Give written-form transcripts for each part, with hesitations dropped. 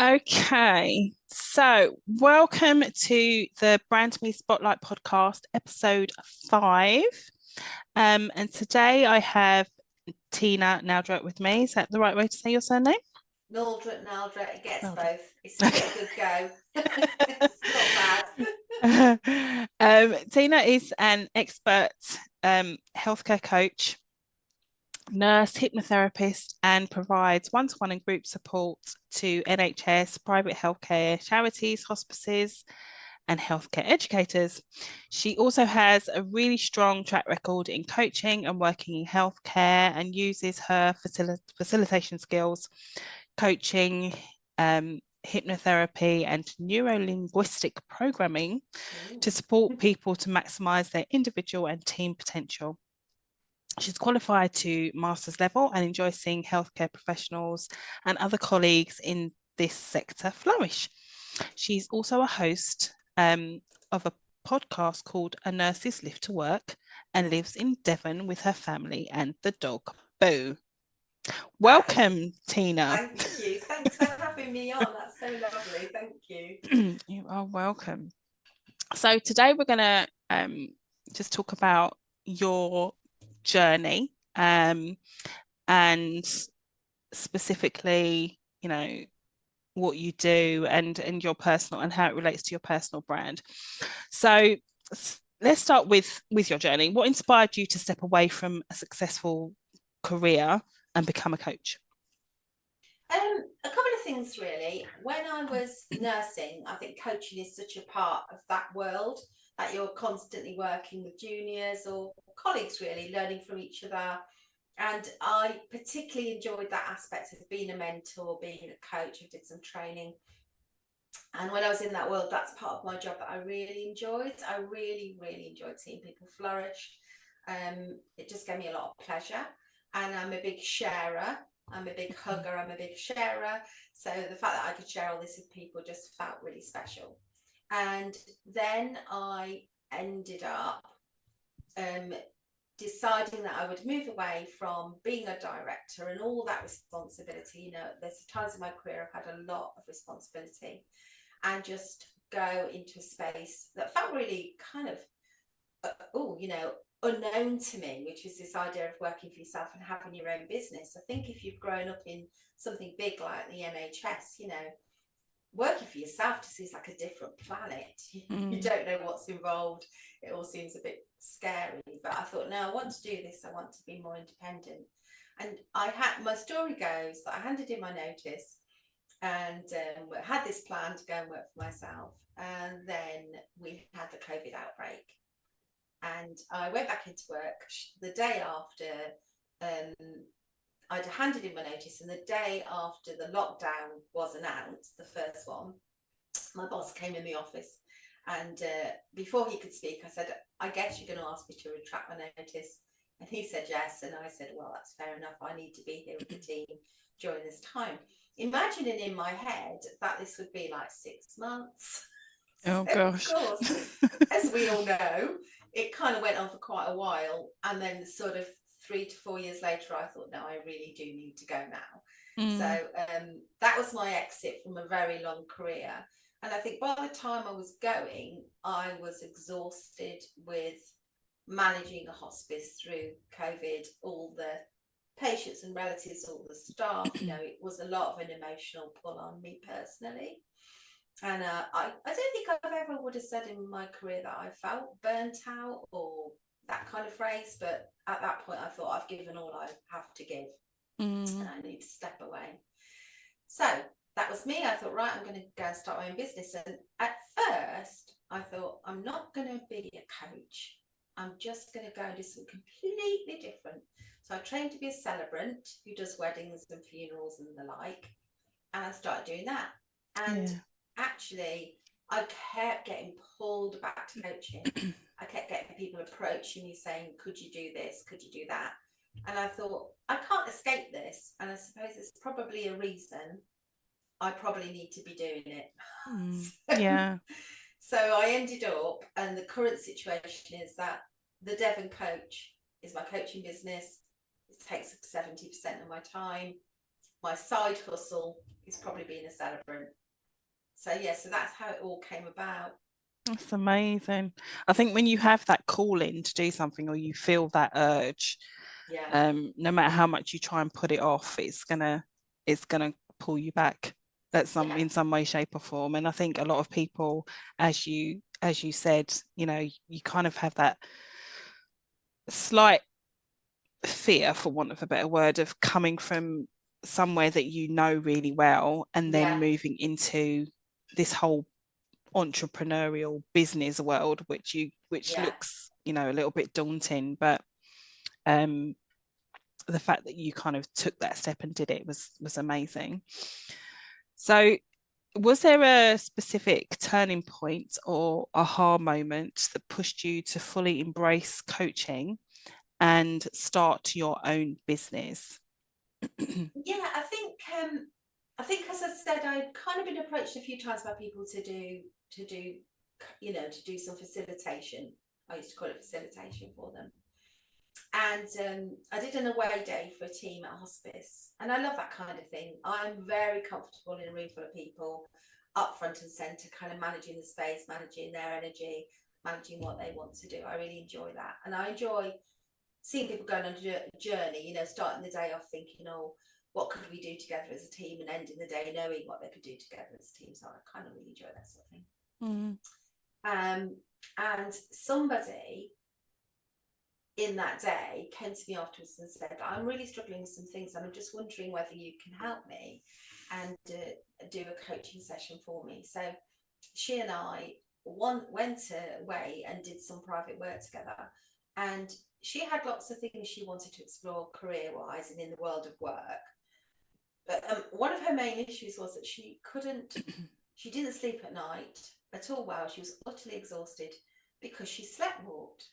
Okay, so welcome to the BrandMe Spotlight podcast, episode 5. And today I have Tina Naldrett with me. Is that the right way to say your surname? Naldrett, it gets Naldrett. both. It's still a good go. It's not bad. Tina is an expert healthcare coach, nurse, hypnotherapist, and provides one-to-one and group support to NHS, private healthcare, charities, hospices, and healthcare educators. She also has a really strong track record in coaching and working in healthcare and uses her facilitation skills, coaching, hypnotherapy, and neuro linguistic programming to Ooh. support people to maximize their individual and team potential. She's qualified to master's level and enjoys seeing healthcare professionals and other colleagues in this sector flourish. She's also a host of a podcast called A Nurse's Lift to Work and lives in Devon with her family and the dog Boo. That is, Welcome, Tina. thank you. Thanks for having me on. That's so lovely. Thank you. You are welcome. So today we're going to just talk about your journey and specifically, what you do and your personal and how it relates to your personal brand. So let's start with your journey. What inspired you to step away from a successful career and become a coach? A couple of things really. When I was nursing, I think coaching is such a part of that world that you're constantly working with juniors or colleagues, really learning from each other. And I particularly enjoyed that aspect of being a mentor, being a coach. I did some training. And when I was in that world, that's part of my job that I really enjoyed. I really, really enjoyed seeing people flourish. It just gave me a lot of pleasure. And I'm a big sharer. I'm a big hugger. I'm a big sharer. So the fact that I could share all this with people just felt really special. And then I ended up um, deciding that I would move away from being a director and all that responsibility. There's times in my career I've had a lot of responsibility and just go into a space that felt really kind of, unknown to me, which is this idea of working for yourself and having your own business. I think if you've grown up in something big like the NHS, working for yourself just seems like a different planet. You Mm. don't know what's involved. It all seems a bit scary. But I thought, no, I want to do this. I want to be more independent. And my story goes that I handed in my notice and had this plan to go and work for myself. And then we had the COVID outbreak. And I went back into work the day after um, I'd handed in my notice, and the day after the lockdown was announced, the first one, my boss came in the office. And before he could speak, I said, I guess you're going to ask me to retract my notice. And he said yes. And I said, well, that's fair enough. I need to be here with the team during this time. Imagining in my head that this would be like 6 months. Oh So, of gosh. course, as we all know, it kind of went on for quite a while. And then, sort of 3 to 4 years later, I thought, no, I really do need to go now. So Mm. that was my exit from a very long career. And I think by the time I was going, I was exhausted with managing a hospice through COVID, all the patients and relatives, all the staff. It was a lot of an emotional pull on me personally. And I don't think I've ever would have said in my career that I felt burnt out or that kind of phrase. But at that point, I thought I've given all I have to give and Mm. I need to step away. So that was me. I thought, right, I'm going to go and start my own business. And at first, I thought, I'm not going to be a coach. I'm just going to go and do something completely different. So I trained to be a celebrant who does weddings and funerals and the like. And I started doing that. And Yeah. actually, I kept getting pulled back to coaching. I kept getting people approaching me saying, could you do this? Could you do that? And I thought, I can't escape this. And I suppose it's probably a reason I probably need to be doing it. Mm. so, Yeah. so I ended up, and the current situation is that the Devon coach is my coaching business. It takes up 70% of my time. my side hustle is probably being a celebrant. So yeah, so that's how it all came about. That's amazing. I think when you have that calling to do something, or you feel that urge, Yeah, no matter how much you try and put it off, it's gonna pull you back at some yeah, in some way, shape, or form. And I think a lot of people, as you said, you kind of have that slight fear, for want of a better word, of coming from somewhere that you know really well and then yeah, moving into this whole entrepreneurial business world, which yeah. looks, a little bit daunting. But um the fact that you kind of took that step and did it was amazing. So was there a specific turning point or aha moment that pushed you to fully embrace coaching and start your own business? Yeah, I think as I said, I'd kind of been approached a few times by people to do to do some facilitation. I used to call it facilitation for them. And I did an away day for a team at hospice, and I love that kind of thing. I'm very comfortable in a room full of people, up front and centre, kind of managing the space, managing their energy, managing what they want to do. I really enjoy that, and I enjoy seeing people going on a journey. Starting the day off thinking, oh, what could we do together as a team, and ending the day knowing what they could do together as a team. So I kind of really enjoy that sort of thing. Mm. And somebody in that day came to me afterwards and said, I'm really struggling with some things and I'm just wondering whether you can help me and do a coaching session for me. So she and I went away and did some private work together, and she had lots of things she wanted to explore career wise and in the world of work. But one of her main issues was that she didn't sleep at night at all. Well, she was utterly exhausted because she slept walked.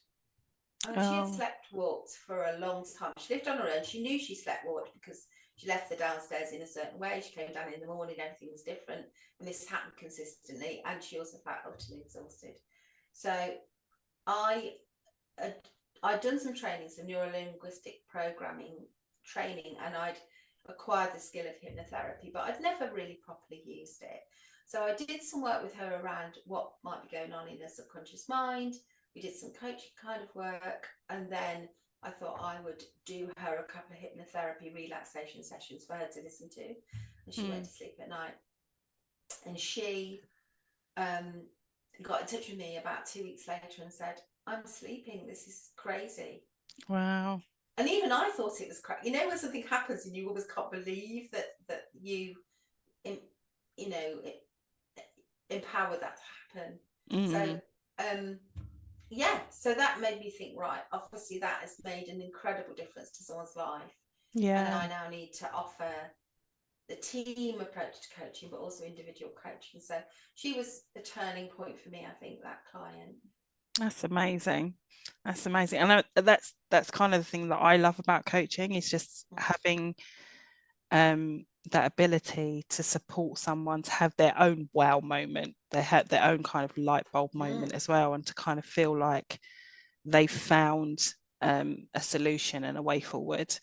And she had Oh, slept walked for a long time. She lived on her own. She knew she slept walked because she left the downstairs in a certain way. She came down in the morning, everything was different. And this happened consistently. And she also felt utterly exhausted. So I I'd done some training, some neuro linguistic programming training, and I'd acquired the skill of hypnotherapy, but I'd never really properly used it. So I did some work with her around what might be going on in her subconscious mind. We did some coaching kind of work, and then I thought I would do her a couple of hypnotherapy relaxation sessions for her to listen to. And she went mm. to sleep at night. And she um, got in touch with me about 2 weeks later and said, I'm sleeping. This is crazy. Wow. And even I thought it was crazy. When something happens and you always can't believe that you, you know, empower that to happen. So, Mm. yeah, so that made me think, right, obviously that has made an incredible difference to someone's life. And Yeah. I now need to offer the team approach to coaching, but also individual coaching. So she was a turning point for me, I think, that client. That's amazing. That's amazing. And that's kind of the thing that I love about coaching, is just having that ability to support someone to have their own wow moment. They have their own kind of light bulb Mm, moment as well, and to kind of feel like they found a solution and a way forward.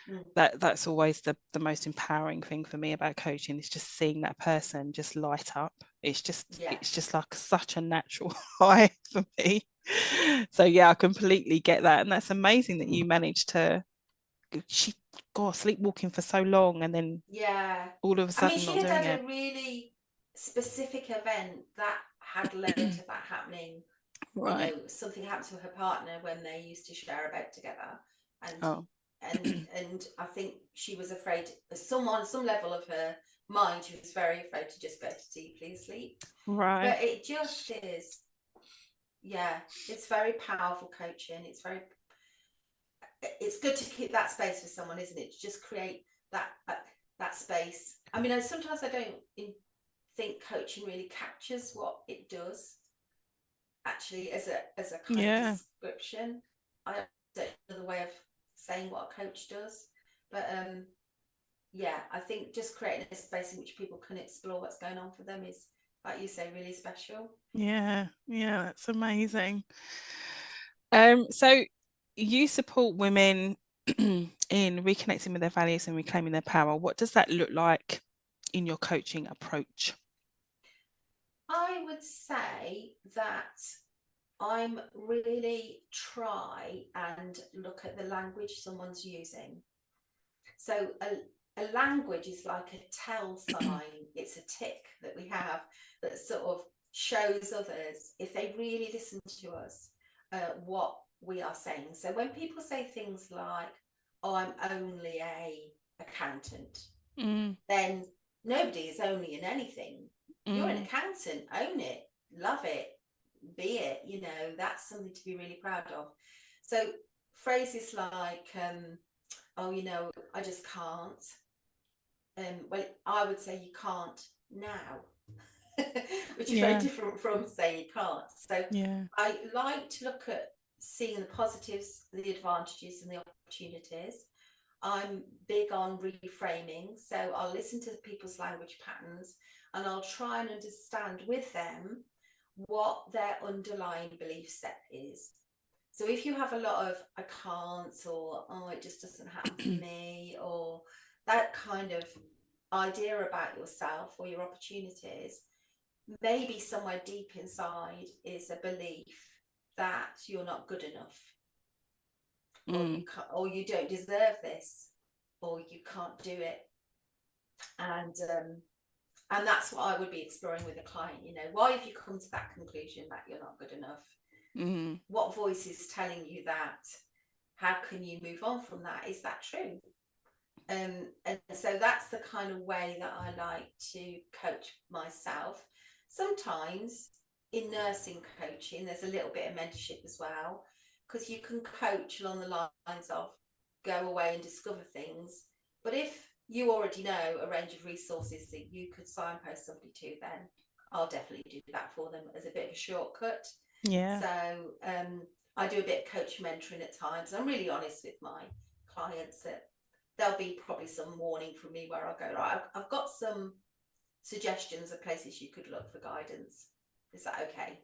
mm, That's always the most empowering thing for me about coaching, is just seeing that person just light up. yeah. It's just like such a natural high for me. So yeah, I completely get that. And that's amazing that you managed to, she God, sleepwalking for so long and then Yeah. all of a I mean, sudden she not had doing had it. a really specific event that had led to that happening. Right. Something happened to her partner when they used to share a bed together. And Oh, and I think she was afraid, on some level of her mind, she was very afraid to just go to deeply sleep. right. But it just is, yeah, it's very powerful coaching. It's good to keep that space for someone, isn't it? To just create that space. I mean, sometimes I don't think coaching really captures what it does actually as a kind of Yeah. description. I don't know the way of saying what a coach does, but yeah, I think just creating a space in which people can explore what's going on for them is, like you say, really special. Yeah. Yeah. That's amazing. So you support women in reconnecting with their values and reclaiming their power, what does that look like in your coaching approach? I would say that I'm really try and look at the language someone's using. So a language is like a tell sign. It's a tick that we have that sort of shows others, if they really listen to us, what we are saying. So when people say things like, oh, I'm only a accountant, then nobody is only in anything. You're an accountant, own it, love it, be it, you know, that's something to be really proud of. So phrases like, oh, you know, I just can't. Well, I would say you can't now, which is very different from saying you can't. So I like to look at seeing the positives, the advantages, and the opportunities. I'm big on reframing, so I'll listen to people's language patterns and I'll try and understand with them what their underlying belief set is. So if you have a lot of I can't, or oh, it just doesn't happen for me, or that kind of idea about yourself or your opportunities, maybe somewhere deep inside is a belief that you're not good enough, or you can't, or you don't deserve this, or you can't do it. And that's what I would be exploring with a client. You know, why have you come to that conclusion that you're not good enough? What voice is telling you that? How can you move on from that? Is that true? And so that's the kind of way that I like to coach myself. Sometimes in nursing coaching, there's a little bit of mentorship as well, because you can coach along the lines of go away and discover things. But if you already know a range of resources that you could signpost somebody to, then I'll definitely do that for them as a bit of a shortcut. So I do a bit of coach mentoring at times. I'm really honest with my clients that there'll be probably some warning from me where I'll go, right, I've got some suggestions of places you could look for guidance. Is that okay?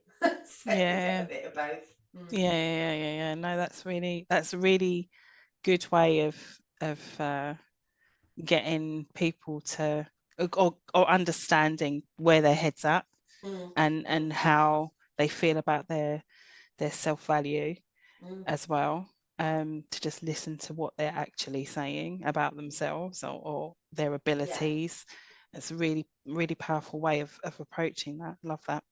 So we get a bit of both. No, that's a really good way of getting people to or understanding where their head's at and how they feel about their self-value as well. To just listen to what they're actually saying about themselves or their abilities. It's a really, really powerful way of approaching that. Love that.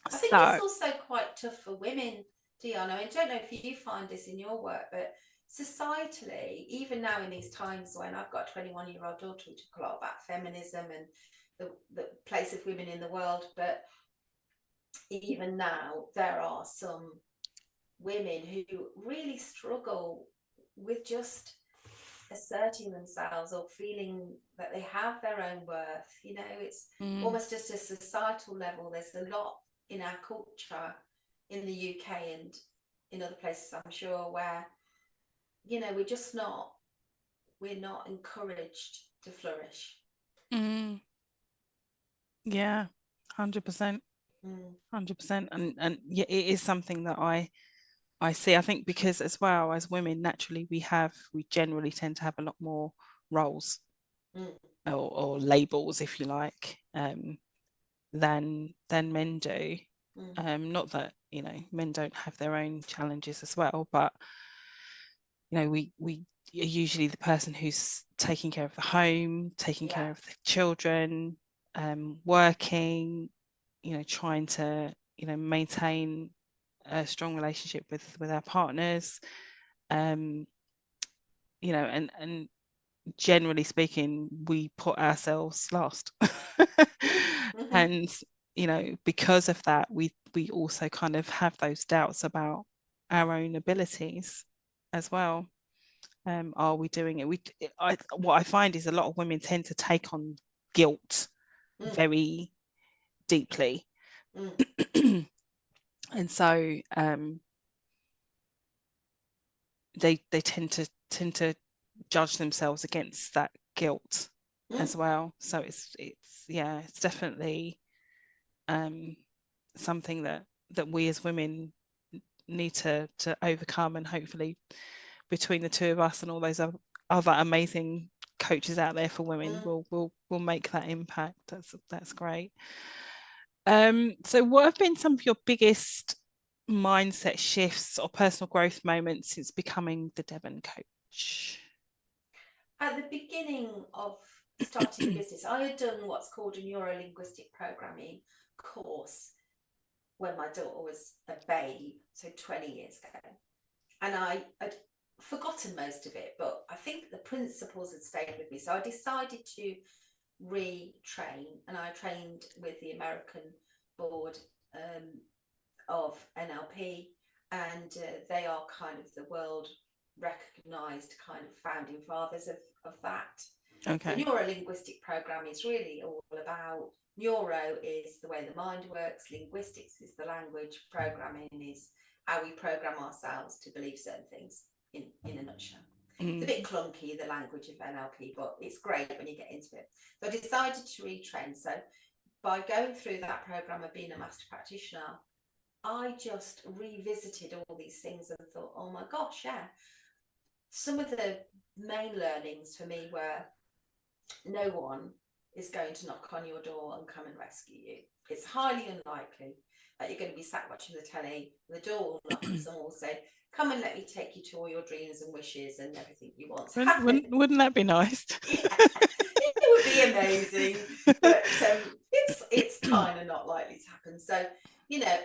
I think it's also quite tough for women, Dion. I mean, I don't know if you find this in your work, but societally, even now in these times when I've got a 21-year-old daughter, we talk a lot about feminism and the place of women in the world, but even now there are some women who really struggle with just asserting themselves or feeling that they have their own worth. You know, it's almost just a societal level. There's a lot in our culture in the UK and in other places, I'm sure, where, you know, we're not encouraged to flourish. Yeah, 100%. 100%. And yeah, it is something that I see. I think because as well as women, naturally we generally tend to have a lot more roles or labels, if you like, than men do. Not that, you know, men don't have their own challenges as well, but you know, we are usually the person who's taking care of the home, taking care of the children, working, you know, trying to, you know, maintain a strong relationship with our partners, you know, and generally speaking, we put ourselves last. And you know, because of that, we also kind of have those doubts about our own abilities as well. Are we doing it? What I find is a lot of women tend to take on guilt very deeply. And so they tend to judge themselves against that guilt as well. So it's definitely something that we as women need to overcome and hopefully between the two of us and all those other amazing coaches out there for women, will make that impact. That's great. So what have been some of your biggest mindset shifts or personal growth moments since becoming the Devon coach? At the beginning of starting the business, I had done what's called a Neuro linguistic programming course when my daughter was a babe, so 20 years ago. And I had forgotten most of it, but I think the principles had stayed with me. So I decided to retrain, and I trained with the American board of NLP, and they are kind of the world recognized kind of founding fathers of that. Okay. The neuro-linguistic program is really all about neuro is the way the mind works, linguistics is the language, programming is how we program ourselves to believe certain things in a nutshell. It's a bit clunky, the language of NLP, but it's great when you get into it. So I decided to retrain. So by going through that program of being a master practitioner, I just revisited all these things and thought, oh my gosh, yeah. Some of the main learnings for me were no one is going to knock on your door and come and rescue you. It's highly unlikely that you're going to be sat watching the telly, the door will knock and someone will say, come and let me take you to all your dreams and wishes and everything you want to happen. Wouldn't that be nice? Yeah, it would be amazing, but it's kind of not likely to happen. So,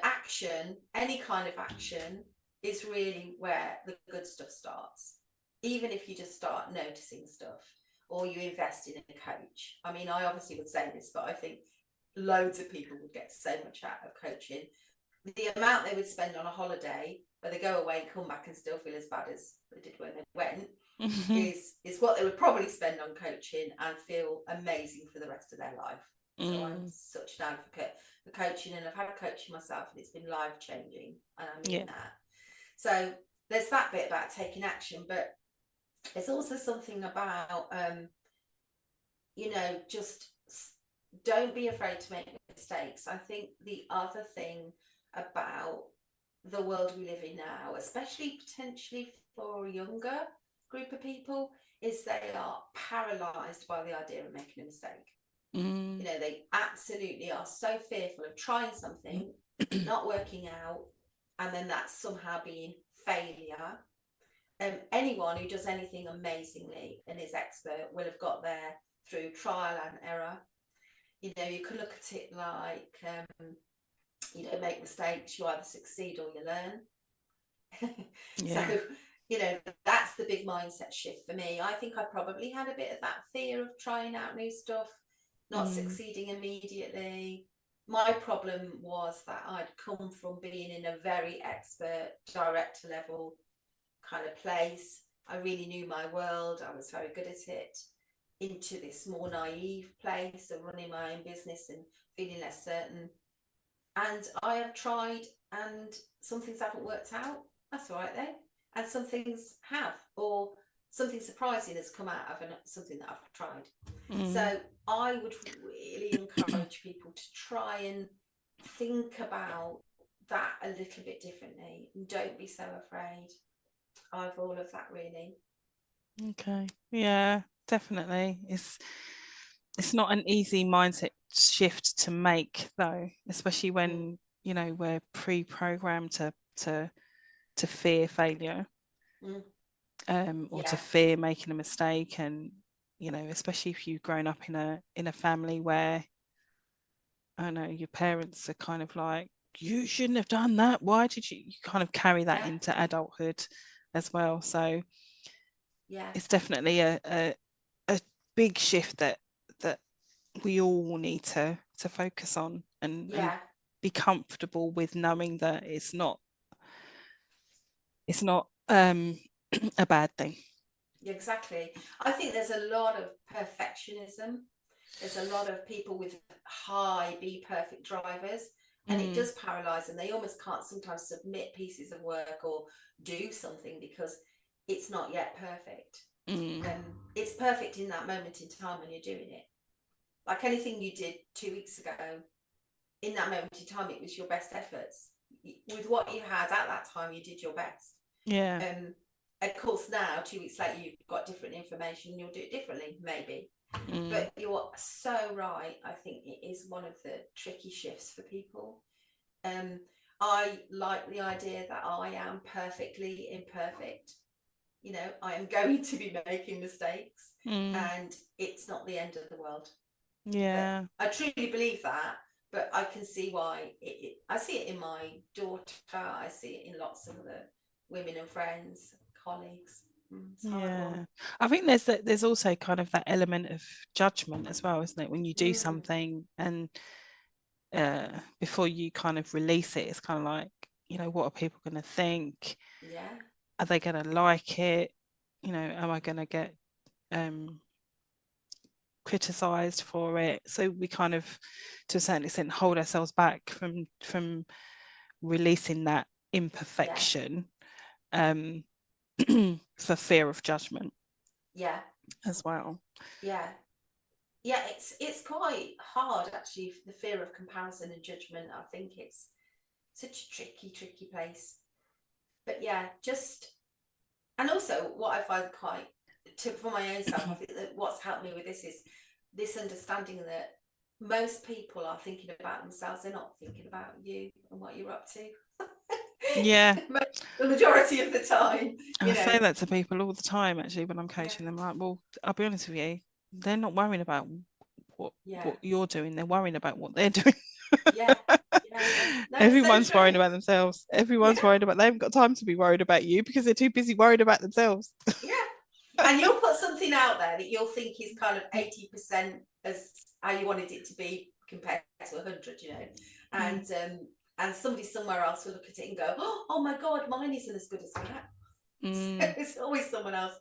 action, any kind of action, is really where the good stuff starts. Even if you just start noticing stuff, or you invest in a coach. I mean, I obviously would say this, but I think loads of people would get so much out of coaching. The amount they would spend on a holiday, where they go away, come back and still feel as bad as they did when they went, is what they would probably spend on coaching and feel amazing for the rest of their life. So I'm such an advocate for coaching, and I've had coaching myself, and it's been life changing, and I mean that. So there's that bit about taking action, but there's also something about just don't be afraid to make mistakes. I think the other thing about the world we live in now, especially potentially for a younger group of people, is they are paralyzed by the idea of making a mistake. They absolutely are so fearful of trying something, not working out, and then that somehow being failure. Anyone who does anything amazingly and is expert will have got there through trial and error. You can look at it like you don't make mistakes, you either succeed or you learn. So that's the big mindset shift for me. I think I probably had a bit of that fear of trying out new stuff, not succeeding immediately. My problem was that I'd come from being in a very expert director level kind of place. I really knew my world, I was very good at it, into this more naive place of running my own business and feeling less certain. And I have tried, and some things haven't worked out. That's all right then. And some things have, or something surprising has come out of something that I've tried. So I would really encourage people to try and think about that a little bit differently. And don't be so afraid of all of that, really. Okay. Yeah, definitely. It's not an easy mindset shift to make, though, especially when we're pre-programmed to fear failure, or to fear making a mistake, and especially if you've grown up in a family where I don't know your parents are kind of like, you shouldn't have done that. Why did you kind of carry that into adulthood as well? So it's definitely a big shift that we all need to focus on and be comfortable with knowing that it's not a bad thing. Exactly. I think there's a lot of perfectionism. There's a lot of people with high be perfect drivers, and it does paralyze them. They almost can't sometimes submit pieces of work or do something because it's not yet perfect. It's perfect in that moment in time when you're doing it. Like anything you did 2 weeks ago, in that moment in time, it was your best efforts. With what you had at that time, you did your best. of course now 2 weeks later you've got different information and you'll do it differently, maybe. Mm. But you're so right. I think it is one of the tricky shifts for people. I like the idea that I am perfectly imperfect. I am going to be making mistakes, Mm. and it's not the end of the world. But Yeah. I truly believe that. But I can see why I see it in my daughter. I see it in lots of other women and friends, colleagues. It's Yeah. horrible. I think there's also kind of that element of judgment as well, isn't it? When you do Mm, something and before you kind of release it, it's kind of like, what are people going to think? yeah, Are they going to like it? Am I going to get um criticized for it? So we kind of, to a certain extent, hold ourselves back from releasing that yeah, imperfection, um, for fear of judgment yeah, as well. yeah. Yeah, it's quite hard actually. The fear of comparison and judgment. I think it's such a tricky place. But yeah, just and also what I find quite for my own self, I think that what's helped me with this is this understanding that most people are thinking about themselves. They're not thinking about you and what you're up to. Yeah, The majority of the time, I say that to people all the time actually when I'm Yeah, coaching them. Like, well, I'll be honest with you, they're not worrying about what yeah, what you're doing, they're worrying about what they're doing. yeah, yeah. No, it's so Everyone's worrying true. about themselves. Yeah, Everyone's worried about, they haven't got time to be worried about you because they're too busy worried about themselves. yeah. And you'll put something out there that you'll think is kind of 80% as how you wanted it to be compared to 100, Mm. and somebody somewhere else will look at it and go, oh my god, mine isn't as good as that. So Mm. it's always someone else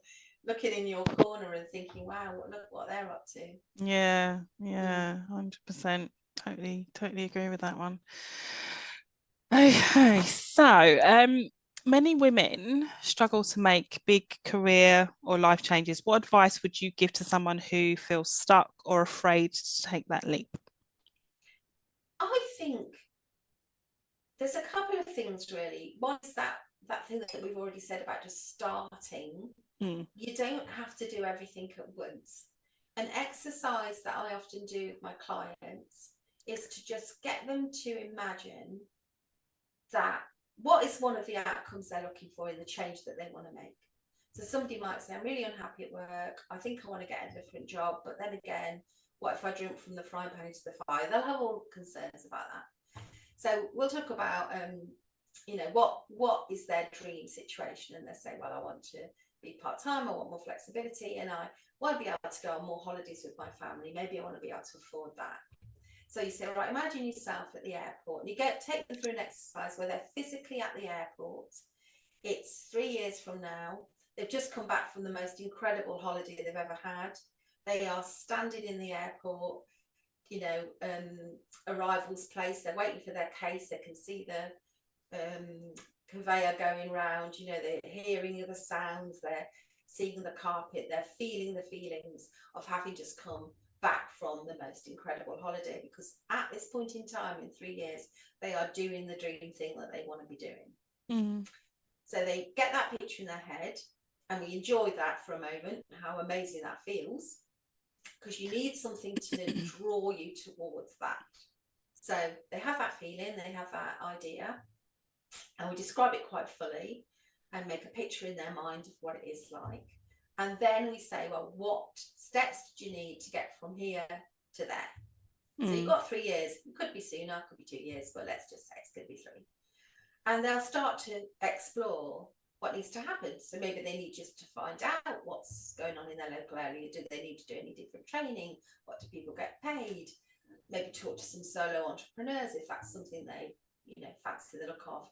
looking in your corner and thinking, wow, look what they're up to. Yeah, Mm. yeah, 100%. Totally agree with that one. Okay, so many women struggle to make big career or life changes. What advice would you give to someone who feels stuck or afraid to take that leap? I think there's a couple of things really. One is that thing that we've already said about just starting. Mm. You don't have to do everything at once. An exercise that I often do with my clients is to just get them to imagine that what is one of the outcomes they're looking for in the change that they want to make. So somebody might say, I'm really unhappy at work. I think I want to get a different job. But then again, what if I jump from the frying pan into the fire? They'll have all concerns about that. So we'll talk about, what is their dream situation, and they say, well, I want to be part time, I want more flexibility, and I want to be able to go on more holidays with my family. Maybe I want to be able to afford that. So you say, right, imagine yourself at the airport, and you take them through an exercise where they're physically at the airport. It's 3 years from now. They've just come back from the most incredible holiday they've ever had. They are standing in the airport, arrivals place. They're waiting for their case. They can see the conveyor going round. They're hearing the sounds. They're seeing the carpet. They're feeling the feelings of having just come back from the most incredible holiday, because at this point in time in 3 years they are doing the dream thing that they want to be doing. Mm. So they get that picture in their head, and we enjoy that for a moment, how amazing that feels, because you need something to draw you towards that. So they have that feeling, they have that idea, and we describe it quite fully and make a picture in their mind of what it is like. And then we say, well, what steps did you need to get from here to there? So you've Mm. got 3 years. It could be sooner, it could be 2 years, but let's just say it's going to be 3. And they'll start to explore what needs to happen. So maybe they need just to find out what's going on in their local area. Do they need to do any different training? What do people get paid? Maybe talk to some solo entrepreneurs if that's something they, fancy the look of.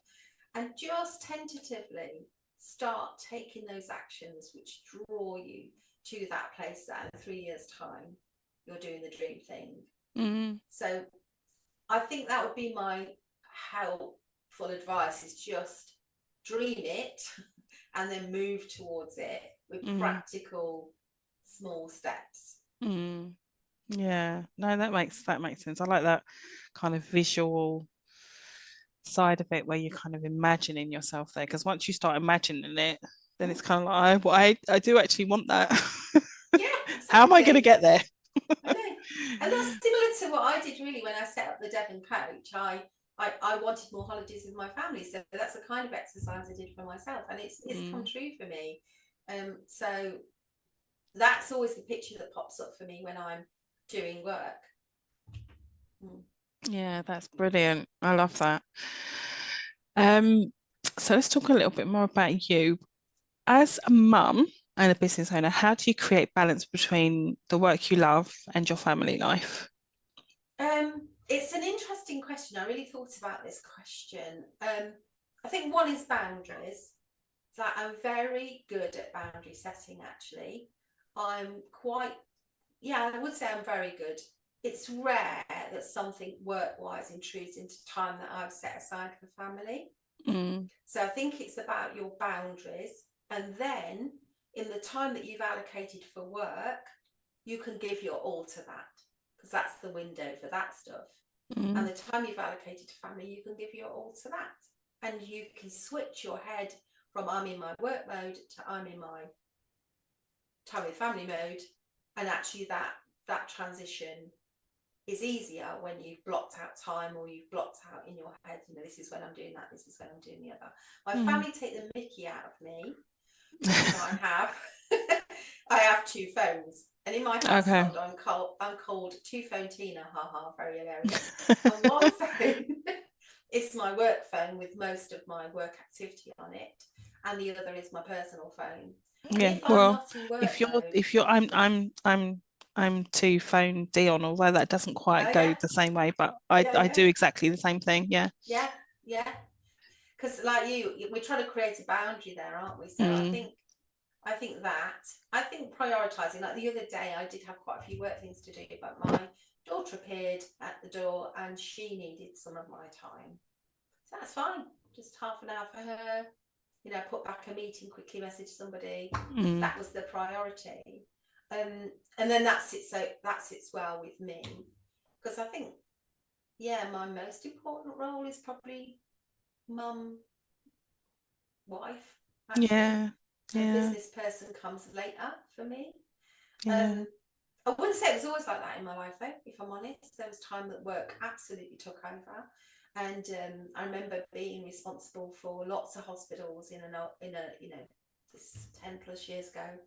And just tentatively start taking those actions which draw you to that place that in 3 years' time you're doing the dream thing. Mm. So I think that would be my helpful advice, is just dream it and then move towards it with Mm. practical small steps. Mm. Yeah, no, that makes sense. I like that kind of visual side of it where you're kind of imagining yourself there, because once you start imagining it, then it's kind of like, I do actually want that. Yeah, How am I going to exactly. get there? I know. And that's similar to what I did really when I set up the Devon coach. I wanted more holidays with my family. So that's the kind of exercise I did for myself. And it's come true for me. So that's always the picture that pops up for me when I'm doing work. Yeah, that's brilliant. I love that. Um, so let's talk a little bit more about you. As a mum and a business owner, how do you create balance between the work you love and your family life? It's an interesting question. I really thought about this question. I think one is boundaries. That I'm very good at boundary setting, actually. I'm quite, yeah, I would say I'm very good. It's rare that something work-wise intrudes into time that I've set aside for family. So I think it's about your boundaries. And then in the time that you've allocated for work, you can give your all to that, because that's the window for that stuff. And the time you've allocated to family, you can give your all to that. And you can switch your head from I'm in my work mode to I'm in my time with family mode. And actually that transition is easier when you've blocked out time, or you've blocked out in your head, this is when I'm doing that, this is when I'm doing the other. My family take the mickey out of me because I have two phones. And in my household, Okay. I'm called Two Phone Tina, haha, very hilarious. And one phone is my work phone with most of my work activity on it, and the other is my personal phone. And Yeah, if I'm well, not in work mode, if you're I'm to phone Dion, although that doesn't quite oh go yeah, the same way, but I yeah, do exactly the same thing. Yeah. yeah, yeah. Because like we're trying to create a boundary there, aren't we? So Mm. I think prioritizing. Like the other day, I did have quite a few work things to do, but my daughter appeared at the door and she needed some of my time. So that's fine. Just half an hour for her. Put back a meeting, quickly message somebody. That was the priority. And then that sits well with me, because I think, yeah, my most important role is probably mum, wife, actually. Yeah. And Yeah. business person comes later for me. Yeah. I wouldn't say it was always like that in my life, though, if I'm honest. There was time that work absolutely took over. And I remember being responsible for lots of hospitals in this 10 plus years ago,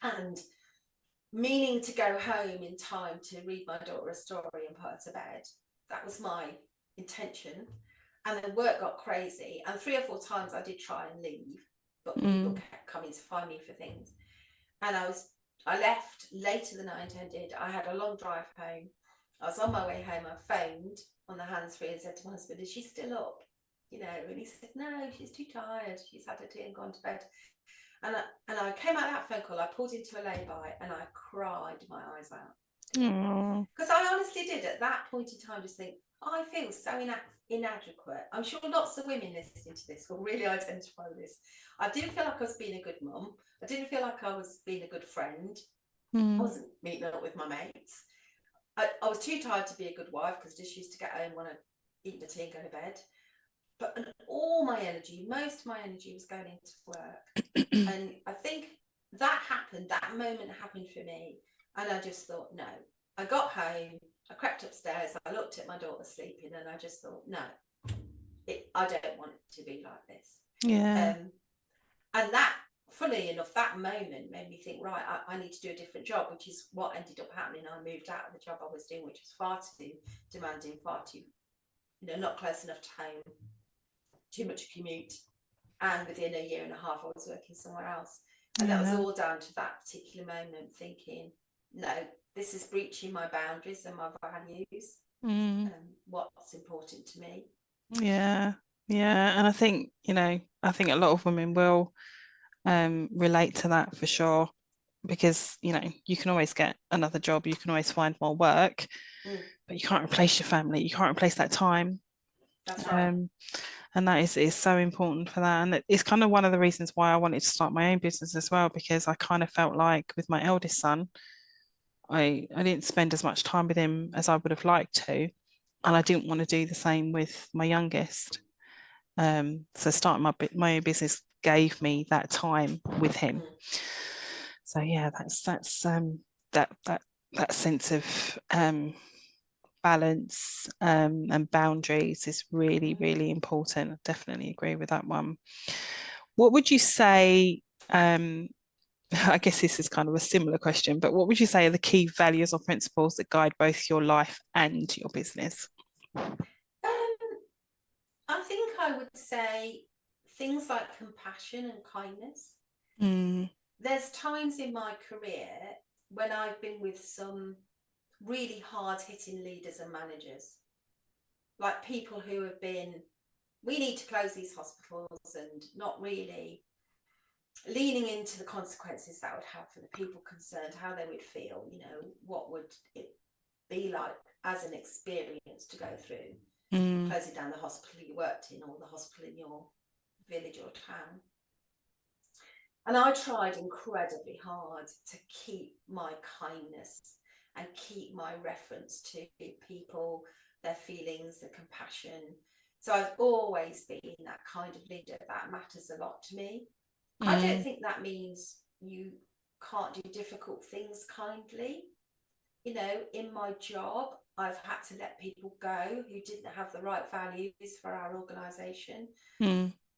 and meaning to go home in time to read my daughter a story and put her to bed. That was my intention. And then work got crazy, and 3 or 4 times I did try and leave, but people kept coming to find me for things. And I left later than I intended. I had a long drive home. I was on my way home. I phoned on the hands-free and said to my husband, "Is she still up?" And he said, "No, she's too tired. She's had her tea and gone to bed." And I came out of that phone call. I pulled into a lay-by and I cried my eyes out Oh. because I honestly did at that point in time just think, I feel so inadequate. I'm sure lots of women listening to this will really identify with this. I didn't feel like I was being a good mum. I didn't feel like I was being a good friend. I wasn't meeting up with my mates. I was too tired to be a good wife because I just used to get home, want to eat my tea and go to bed. But all my energy, most of my energy was going into work. And I think that moment happened for me. And I just thought, no. I got home, I crept upstairs, I looked at my daughter sleeping, and I just thought, no, I don't want it to be like this. Yeah. And that, funnily enough, that moment made me think, right, I need to do a different job, which is what ended up happening. I moved out of the job I was doing, which was far too demanding, far too, not close enough to home, too much commute. And within a year and a half, I was working somewhere else. And that was all down to that particular moment, thinking, no, this is breaching my boundaries and my values, and what's important to me. Yeah. Yeah. And I think a lot of women will relate to that for sure, because you can always get another job, you can always find more work, but you can't replace your family, you can't replace that time. That's right. And that is so important for that, and it's kind of one of the reasons why I wanted to start my own business as well, because I kind of felt like with my eldest son, I didn't spend as much time with him as I would have liked to, and I didn't want to do the same with my youngest. So starting my own business gave me that time with him. So yeah, that sense of balance and boundaries is really, really important. I definitely agree with that one. What would you say, I guess this is kind of a similar question, but what would you say are the key values or principles that guide both your life and your business? I think I would say things like compassion and kindness. Mm. There's times in my career when I've been with some really hard-hitting leaders and managers, like people who have been, we need to close these hospitals, and not really leaning into the consequences that would have for the people concerned, how they would feel, you know, what would it be like as an experience to go through closing down the hospital you worked in or the hospital in your village or town. And I tried incredibly hard to keep my kindness and keep my reference to people, their feelings, their compassion. So I've always been that kind of leader. That matters a lot to me. I don't think that means you can't do difficult things kindly. You know, in my job, I've had to let people go who didn't have the right values for our organisation,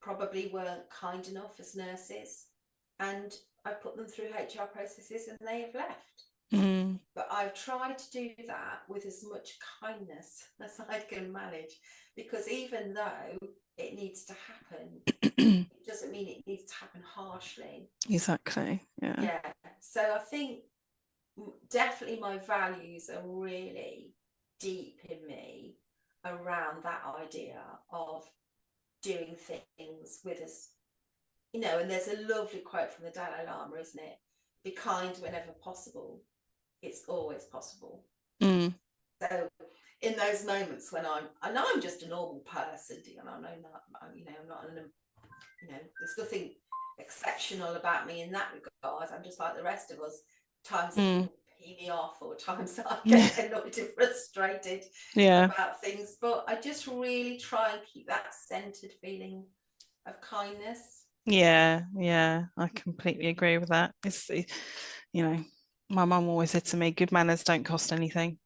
probably weren't kind enough as nurses, and I put them through HR processes and they have left. But I've tried to do that with as much kindness as I can manage, because even though it needs to happen, it doesn't mean it needs to happen harshly. Exactly. Yeah. So I think definitely my values are really deep in me around that idea of doing things with us, you know. And there's a lovely quote from the Dalai Lama, isn't it? Be kind whenever possible. It's always possible. So in those moments when I'm just a normal person, and I know that, you know, I'm not you know, there's nothing exceptional about me in that regard. I'm just like the rest of us. Times that people pee me off, or times that I get annoyed and frustrated about things. But I just really try and keep that centered feeling of kindness. Yeah, I completely agree with that. It's, you know, my mum always said to me, good manners don't cost anything,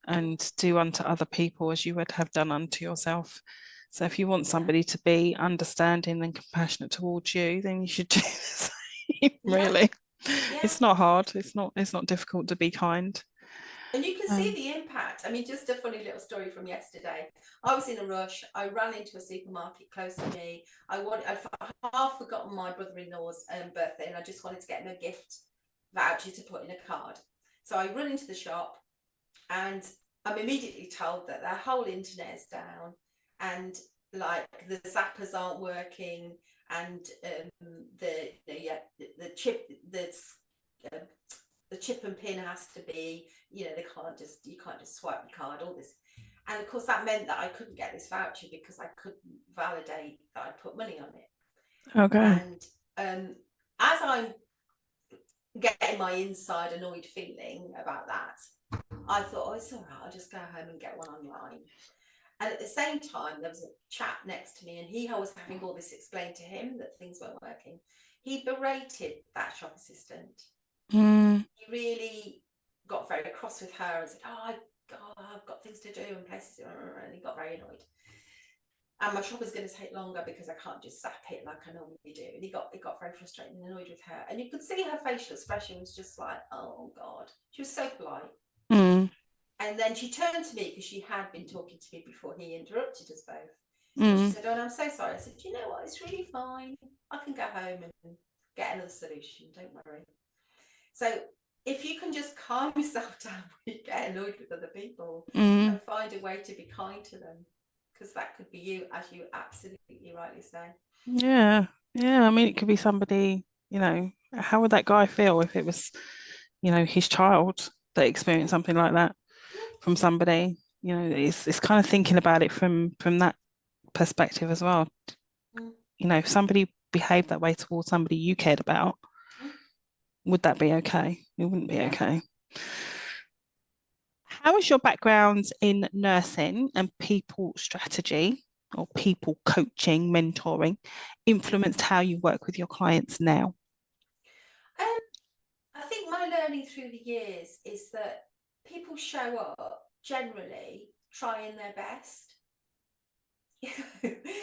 and do unto other people as you would have done unto yourself. So if you want somebody to be understanding and compassionate towards you, then you should do the same, really. It's not hard. It's not difficult to be kind. And you can see the impact. I mean, just a funny little story from yesterday. I was in a rush. I ran into a supermarket close to me. I'd half forgotten my brother-in-law's birthday, and I just wanted to get him a gift voucher to put in a card. So I run into the shop, and I'm immediately told that their whole internet is down, and like the zappers aren't working, and the chip the chip and pin has to be, you know, you can't just swipe your card, all this. And of course that meant that I couldn't get this voucher because I couldn't validate that I'd put money on it. Okay. And as I'm getting my inside annoyed feeling about that, I thought, oh, it's all right, I'll just go home and get one online. And at the same time, there was a chap next to me, and he was having all this explained to him that things weren't working. He berated that shop assistant. He really got very cross with her and said, I've got things to do and places, and he got very annoyed. And my shop is going to take longer because I can't just zap it like I normally do. And he got very frustrated and annoyed with her. And you could see her facial expression was just like, oh God. She was so polite. And then she turned to me, because she had been talking to me before he interrupted us both. And she said, oh, I'm so sorry. I said, you know what? It's really fine. I can go home and get another solution. Don't worry. So if you can just calm yourself down when you get annoyed with other people, and find a way to be kind to them, because that could be you, as you absolutely rightly say. Yeah. I mean, it could be somebody, you know, how would that guy feel if it was, you know, his child that experienced something like that from somebody? You know, it's kind of thinking about it from that perspective as well. You know, if somebody behaved that way towards somebody you cared about, would that be okay? It wouldn't be okay. How is your background in nursing and people strategy or people coaching, mentoring, influenced how you work with your clients now? I think my learning through the years is that people show up generally trying their best.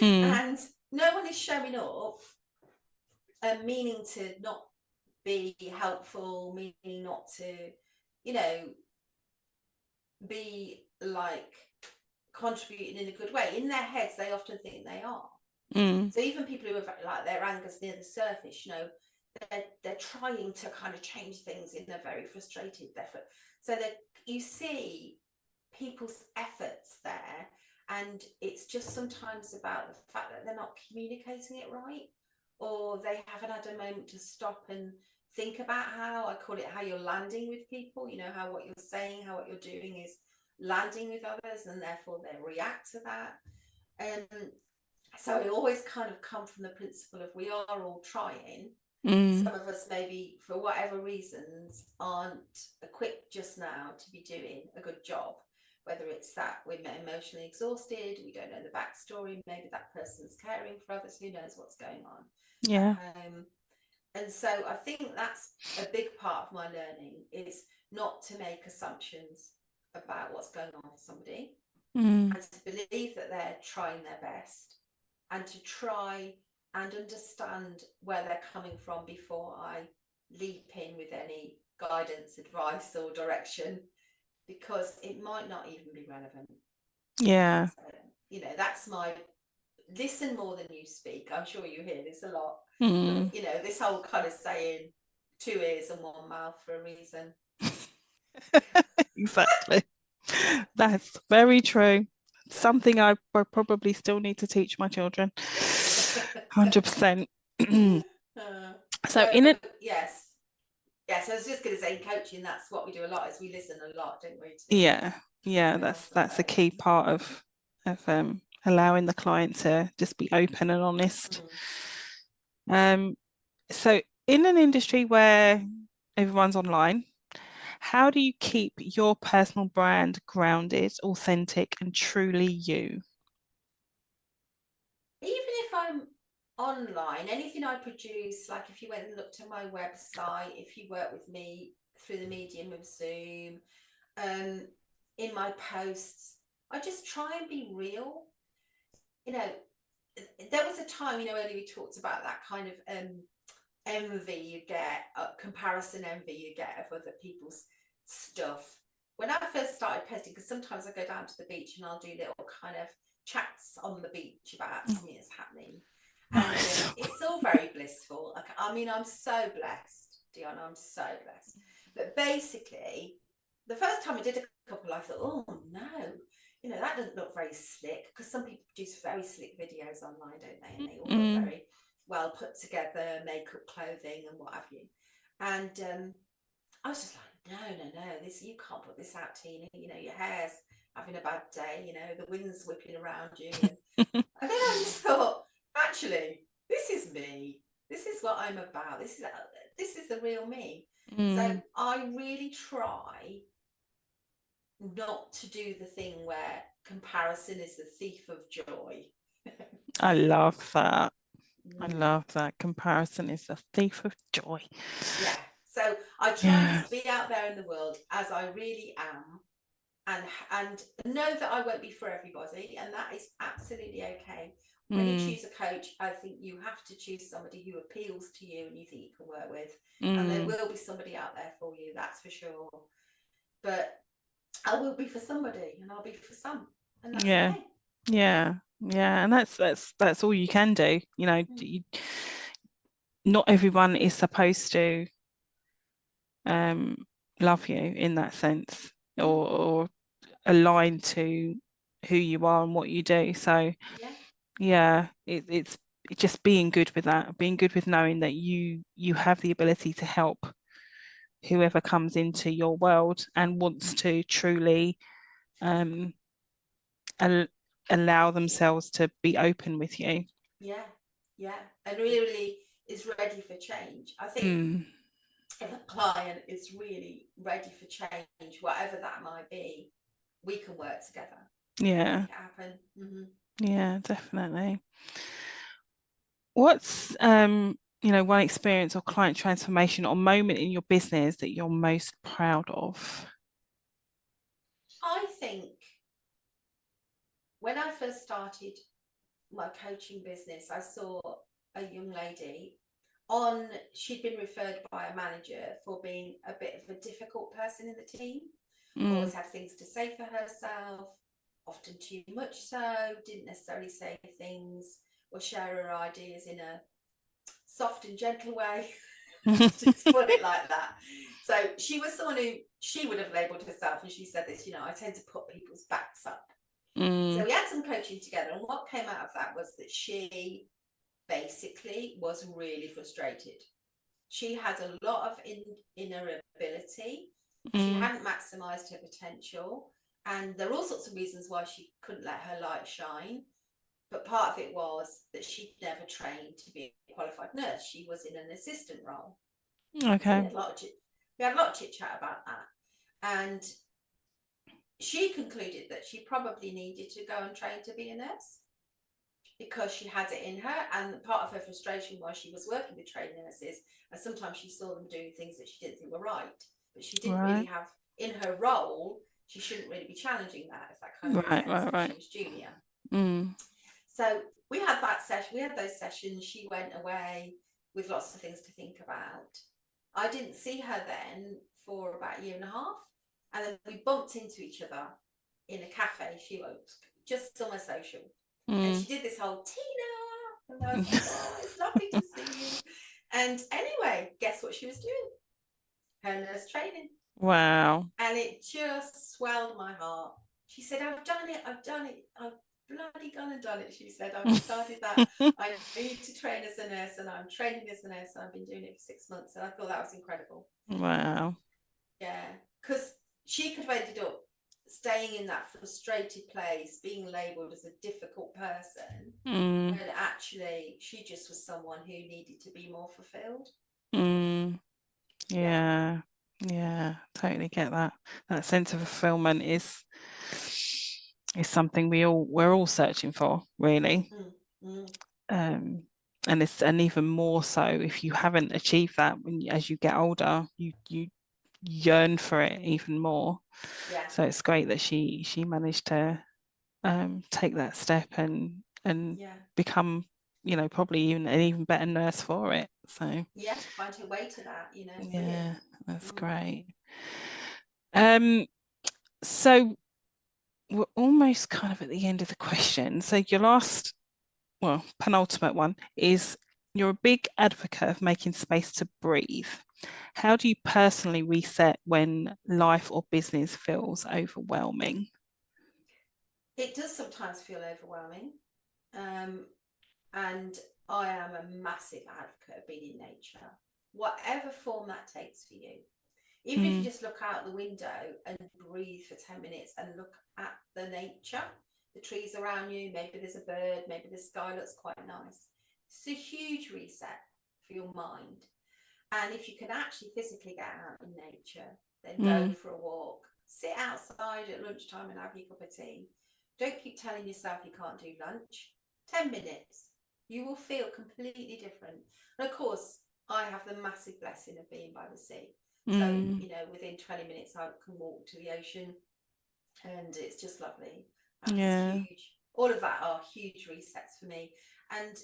Mm, And no one is showing up and meaning to not be helpful, meaning not to, you know, be like contributing in a good way. In their heads, they often think they are. mm, So even people who have like their anger's near the surface, you know, they're trying to kind of change things in a very frustrated effort. So that you see people's efforts there, and it's just sometimes about the fact that they're not communicating it right, or they haven't had a moment to stop and think about how, I call it, how you're landing with people, you know, how what you're saying, how what you're doing is landing with others, and therefore they react to that. So it always kind of come from the principle of we are all trying. mm, Some of us maybe for whatever reasons aren't equipped just now to be doing a good job, whether it's that we're emotionally exhausted, we don't know the backstory, maybe that person's caring for others, who knows what's going on. yeah. And so I think that's a big part of my learning, is not to make assumptions about what's going on with somebody, Mm, and to believe that they're trying their best, and to try and understand where they're coming from before I leap in with any guidance, advice, or direction, because it might not even be relevant. yeah. So, you know, that's my listen more than you speak. I'm sure you hear this a lot, but Mm. you know, this whole kind of saying, two ears and one mouth for a reason. Exactly. That's very true. Something I probably still need to teach my children. 100%. So So in it, yes, I was just going to say, in coaching, that's what we do a lot, is we listen a lot, don't we, to yeah, yeah, everyone else that's a say. key part of allowing the client to just be open and honest. Um, so in an industry where everyone's online, how do you keep your personal brand grounded, authentic, and truly you? Even if I'm online, anything I produce, like if you went and looked at my website, if you work with me through the medium of Zoom, um, in my posts, I just try and be real. You know, there was a time, you know, earlier we talked about that kind of envy you get, comparison envy you get of other people's stuff. When I first started posting, because sometimes I go down to the beach and I'll do little kind of chats on the beach about something that's happening, and Nice. it's all very blissful. Like, I mean, I'm so blessed, Diana. I'm so blessed. But basically, the first time I did a couple, I thought, oh no, you know, that doesn't look very slick, because some people produce very slick videos online, don't they? And they all look Mm, very well put together, makeup, clothing, and what have you. And I was just like, no, this, you can't put this out, Tina. You know, your hair's having a bad day. You know, the wind's whipping around you, and then I just thought, actually, this is me. This is what I'm about. This is the real me. So mm. I really try not to do the thing where comparison is the thief of joy. I love that. I Mm. love that. Comparison is a thief of joy. Yeah. So I try and Yeah. just be out there in the world as I really am, and know that I won't be for everybody, and that is absolutely okay. When you Mm, choose a coach, I think you have to choose somebody who appeals to you and you think you can work with, and there mm. will be somebody out there for you, that's for sure. But I will be for somebody, and I'll be for some, and that's Yeah. okay. Yeah. Yeah. And that's all you can do. You know, Mm. not everyone is supposed to um love you in that sense, Mm. or align to who you are and what you do. So Yeah. yeah, it's just being good with that, being good with knowing that you have the ability to help whoever comes into your world and wants to truly um al allow themselves to be open with you. Yeah. Yeah. And really is ready for change. I think Mm, if a client is really ready for change, whatever that might be, we can work together and make yeah. it happen. Mm-hmm. Yeah, definitely. What's one experience or client transformation or moment in your business that you're most proud of? I think when I first started my coaching business, I saw a young lady she'd been referred by a manager for being a bit of a difficult person in the team, Mm, always had things to say for herself, often too much so, didn't necessarily say things or share her ideas in a soft and gentle way. Just put it like that. So she was someone who she would have labelled herself, and she said this, I tend to put people's backs up. So mm, we had some coaching together, and what came out of that was that she basically was really frustrated. She had a lot of inner ability. She mm, hadn't maximised her potential, and there are all sorts of reasons why she couldn't let her light shine. But part of it was that she'd never trained to be a qualified nurse. She was in an assistant role. So we okay. had a lot of chit chat about that. And she concluded that she probably needed to go and train to be a nurse because she had it in her. And part of her frustration was she was working with trained nurses, and sometimes she saw them doing things that she didn't think were right. But she didn't really Right. have, in her role, she shouldn't really be challenging that, if that kind of makes Right, sense, right, because right. she was junior. Mm, So we had that session, we had those sessions. She went away with lots of things to think about. I didn't see her then for about a year and a half. And then we bumped into each other in a cafe. She was just summer social. And mm. she did this whole Tina. And I was like, oh, it's lovely to see you. And anyway, guess what she was doing? Her nurse training. Wow. And it just swelled my heart. She said, I've done it, I've bloody gone and done it. She said, I've decided that I need to train as a nurse, and I'm training as a nurse, and I've been doing it for 6 months. And I thought that was incredible. Wow. Yeah, because she could have ended up staying in that frustrated place, being labelled as a difficult person, Mm, when actually she just was someone who needed to be more fulfilled. mm. Yeah. Yeah. Yeah. Totally get that. That sense of fulfillment is something we're all searching for, really. Mm, mm, Um, and even more so if you haven't achieved that as you get older, you yearn for it even more. yeah. So it's great that she managed to take that step and Yeah. become, probably even an even better nurse for it. So Yeah. Find her way to that, brilliant. yeah, that's Mm. great. Um, so we're almost kind of at the end of the question. So your last, well, penultimate one is you're a big advocate of making space to breathe. How do you personally reset when life or business feels overwhelming? It does sometimes feel overwhelming. Um, and I am a massive advocate of being in nature, whatever form that takes for you. Even if you Mm, just look out the window and breathe for 10 minutes and look at the nature, the trees around you, maybe there's a bird, maybe the sky looks quite nice. It's a huge reset for your mind. And if you can actually physically get out in nature, then go mm, for a walk, sit outside at lunchtime and have your cup of tea. Don't keep telling yourself you can't do lunch. 10 minutes, you will feel completely different. And of course, I have the massive blessing of being by the sea. So, mm, within 20 minutes, I can walk to the ocean, and it's just lovely. That's yeah. huge. All of that are huge resets for me, and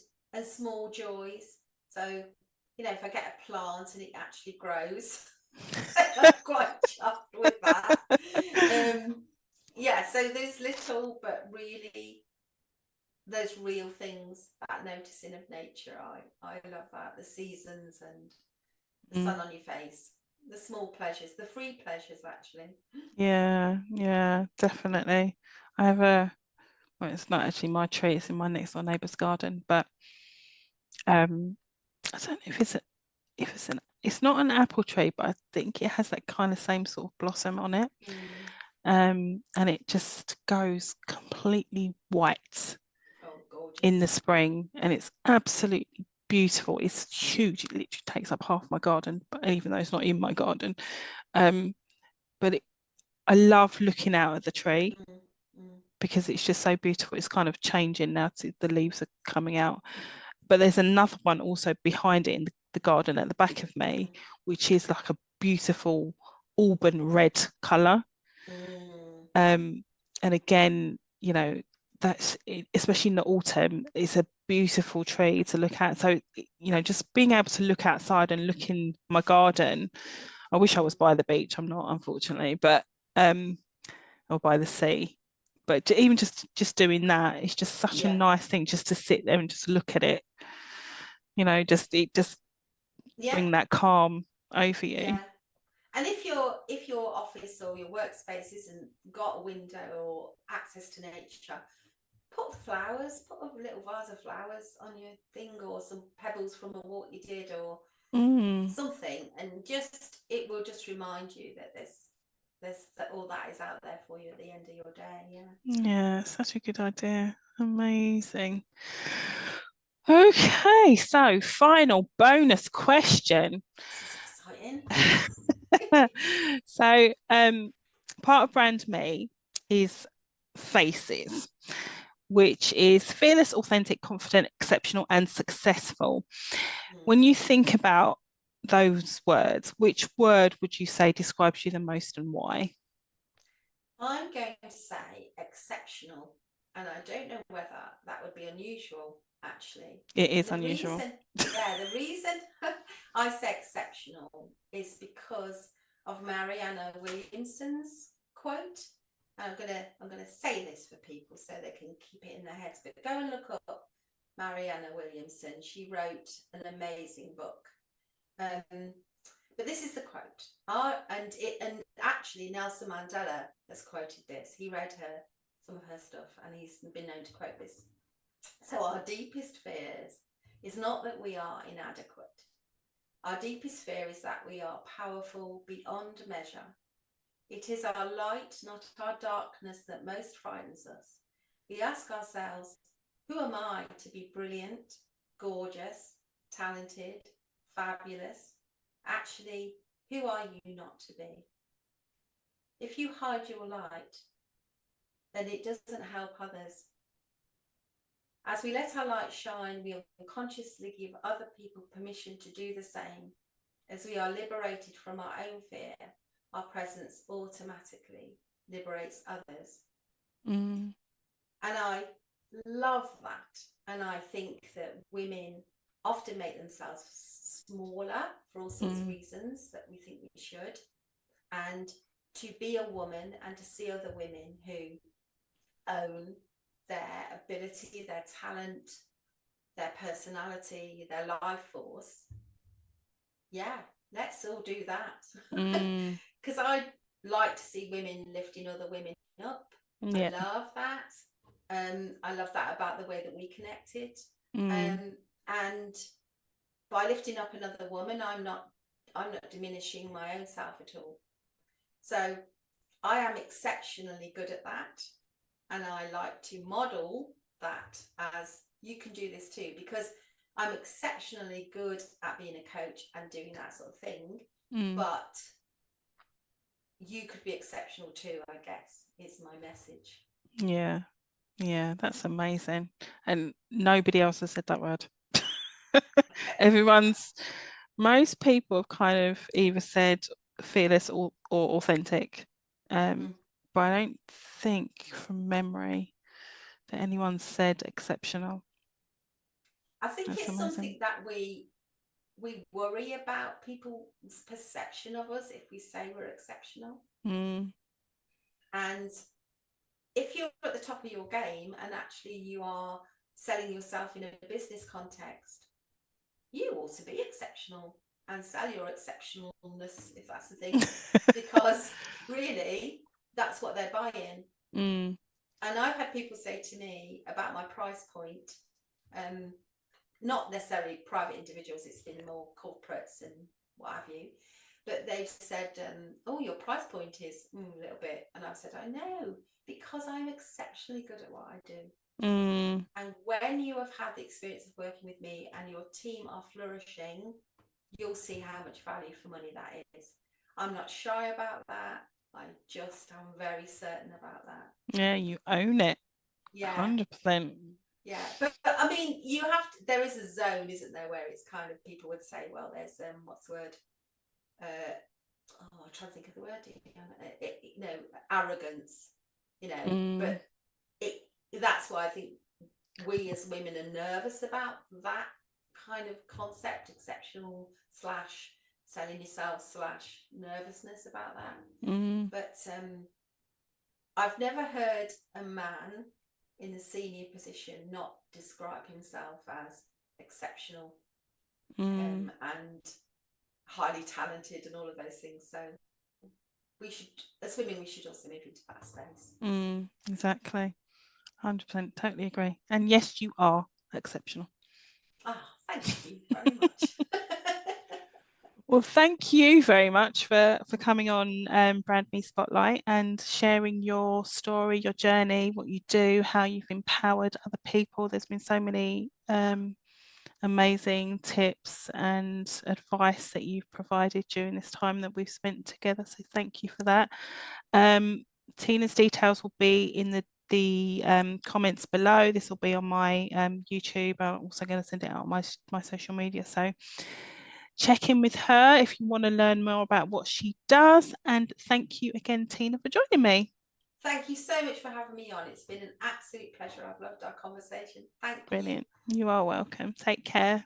small joys. So, if I get a plant and it actually grows, I'm quite chuffed with that. Um, yeah, so those little but really those real things, that noticing of nature, I love that. The seasons and the sun Mm, on your face, the small pleasures, the free pleasures, actually. yeah, yeah, definitely. I have well, it's not actually my tree, it's in my next door neighbour's garden, but I don't know if it's not an apple tree, but I think it has that kind of same sort of blossom on it. Mm. And it just goes completely white Oh, in the gorgeous. spring, and it's absolutely beautiful. It's huge. It literally takes up half my garden, but even though it's not in my garden, um, but I love looking out at the tree Mm. Mm. because it's just so beautiful. It's kind of changing now to the leaves are coming out. But there's another one also behind it in the garden at the back of me, which is like a beautiful auburn red colour. Mm. And again, you know, that's especially in the autumn, it's a beautiful tree to look at. So, you know, just being able to look outside and look in my garden. I wish I was by the beach. I'm not, unfortunately, but or by the sea. But even just doing that, it's just such a Yeah. nice thing just to sit there and just look at it. You know, just Yeah. bring that calm over you. Yeah. And if your office or your workspace isn't got a window or access to nature, put flowers, put a little vase of flowers on your thing, or some pebbles from a walk you did, or something, and just it will just remind you that there's that all that is out there for you at the end of your day. Yeah, such a good idea. Amazing. Okay, so final bonus question. This is exciting. So, part of BrandMe is faces, which is fearless, authentic, confident, exceptional, and successful. When you think about those words, which word would you say describes you the most and why? I'm going to say exceptional, and I don't know whether that would be unusual, actually. It is The unusual. the reason I say exceptional is because of Mariana Williamson's quote. And I'm gonna say this for people so they can keep it in their heads. But go and look up Mariana Williamson. She wrote an amazing book. But this is the quote. And actually Nelson Mandela has quoted this. He read some of her stuff, and he's been known to quote this. So our deepest fears is not that we are inadequate. Our deepest fear is that we are powerful beyond measure. It is our light, not our darkness, that most frightens us. We ask ourselves, who am I to be brilliant, gorgeous, talented, fabulous? Actually, who are you not to be? If you hide your light, then it doesn't help others. As we let our light shine, we unconsciously give other people permission to do the same. As we are liberated from our own fear, our presence automatically liberates others. And I love that. And I think that women often make themselves smaller for all sorts of reasons that we think we should. And to be a woman and to see other women who own their ability, their talent, their personality, their life force, yeah, let's all do that. Because I like to see women lifting other women up. Yeah. I love that. I love that about the way that we connected. And by lifting up another woman, I'm not diminishing my own self at all. So I am exceptionally good at that, and I like to model that as you can do this too, because I'm exceptionally good at being a coach and doing that sort of thing. But you could be exceptional too, I guess, is my message. Yeah, that's amazing. And nobody else has said that word. Most people have kind of either said fearless or authentic. But I don't think from memory that anyone said exceptional. I think that's it's amazing. Something that we worry about people's perception of us if we say we're exceptional. And if you're at the top of your game and actually you are selling yourself in a business context, you ought to be exceptional and sell your exceptionalness, if that's the thing, because really that's what they're buying. And I've had people say to me about my price point, not necessarily private individuals, it's been more corporates and what have you, but they've said, oh, your price point is a little bit. And I've said, I know, because I'm exceptionally good at what I do. And when you have had the experience of working with me and your team are flourishing, you'll see how much value for money that is. I'm not shy about that. I I'm very certain about that. Yeah, you own it. Yeah. 100%. Yeah, but I mean, you have to, there is a zone, isn't there, where it's kind of, people would say, well, there's what's the word? I'm trying to think of the word. Arrogance, but that's why I think we as women are nervous about that kind of concept, exceptional slash selling yourself slash nervousness about that. But I've never heard a man in a senior position not describe himself as exceptional and highly talented and all of those things. So we should, as women, we should also move into that space. Exactly. 100%. Totally agree. And yes, you are exceptional. Thank you very much. Well, thank you very much for coming on BrandMe Spotlight and sharing your story, your journey, what you do, how you've empowered other people. There's been so many amazing tips and advice that you've provided during this time that we've spent together. So thank you for that. Tina's details will be in the comments below. This will be on my YouTube. I'm also going to send it out on my social media. So check in with her if you want to learn more about what she does. And thank you again, Tina, for joining me. Thank you so much for having me on. It's been an absolute pleasure. I've loved our conversation. Thank you. Brilliant. You are welcome. Take care.